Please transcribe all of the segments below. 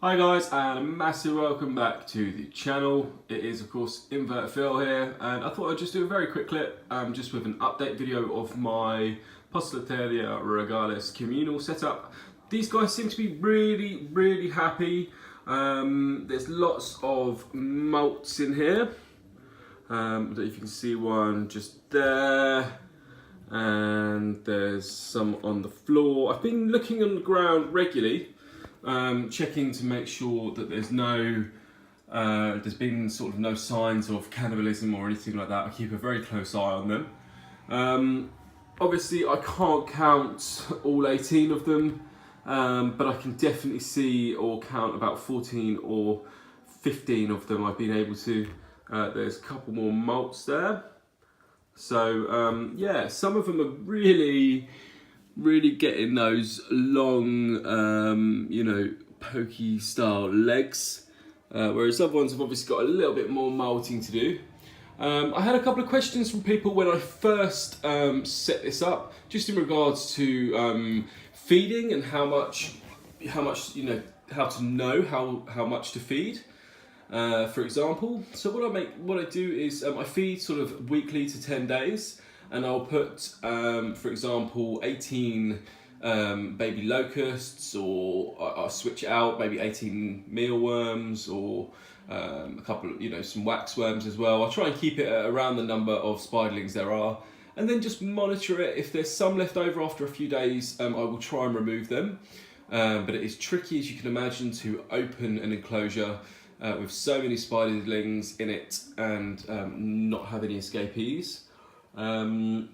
Hi guys, and a massive welcome back to the channel. It is of course Invert Phil here, and I thought I'd just do a very quick clip just with an update video of my Poecilotheria Regalis communal setup. These guys seem to be really happy. There's lots of molts in here. I don't know if you can see one just there, and there's some on the floor. I've been looking on the ground regularly, checking to make sure that there's been sort of no signs of cannibalism or anything like that. I keep a very close eye on them. Obviously I can't count all 18 of them, but I can definitely see or count about 14 or 15 of them I've been able to. There's a couple more molts there. So yeah, some of them are really getting those long, you know, pokey style legs, whereas other ones have obviously got a little bit more molting to do. I had a couple of questions from people when I first set this up, just in regards to feeding and how much, you know, how to know how much to feed. For example, so what I do is I feed sort of weekly to 10 days. And I'll put, for example, 18 baby locusts, or I'll switch it out, maybe 18 mealworms, or a couple of, you know, some waxworms as well. I'll try and keep it around the number of spiderlings there are, and then just monitor it. If there's some left over after a few days, I will try and remove them. But it is tricky, as you can imagine, to open an enclosure with so many spiderlings in it and not have any escapees. Yeah,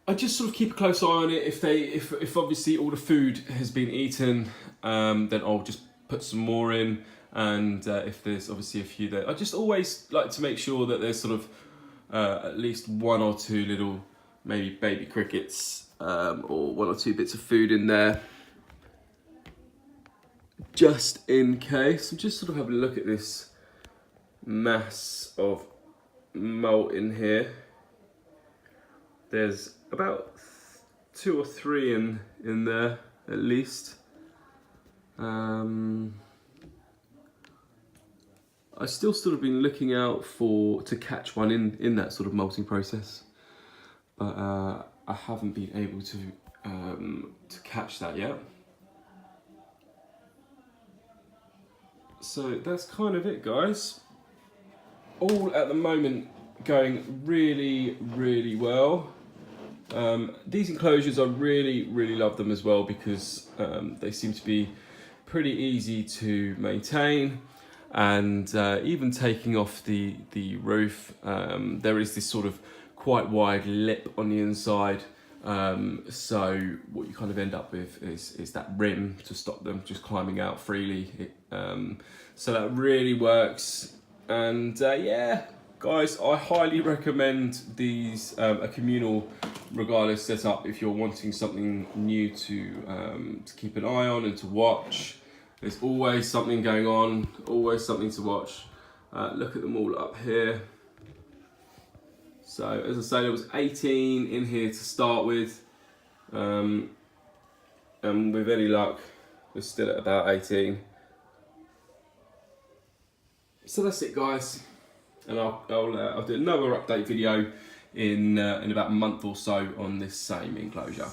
I just sort of keep a close eye on it. If obviously all the food has been eaten, then I'll just put some more in, and if there's obviously a few there, I just always like to make sure that there's sort of at least one or two little maybe baby crickets, or one or two bits of food in there, just in case. I'm just sort of having a look at this mass of molt in here. There's about 2 or 3 in there at least. I still sort of been looking out to catch one in that sort of molting process, but I haven't been able to catch that yet. So that's kind of it, guys. All at the moment going really well. These enclosures, I really love them as well, because they seem to be pretty easy to maintain, and even taking off the roof, there is this sort of quite wide lip on the inside, so what you kind of end up with is that rim to stop them just climbing out freely. So that really works. And yeah, guys, I highly recommend these, a communal Regalis setup if you're wanting something new to keep an eye on and to watch. There's always something going on, always something to watch. Look at them all up here. So as I say, there was 18 in here to start with, and with any luck, we're still at about 18. So that's it, guys, and I'll do another update video in about a month or so on this same enclosure.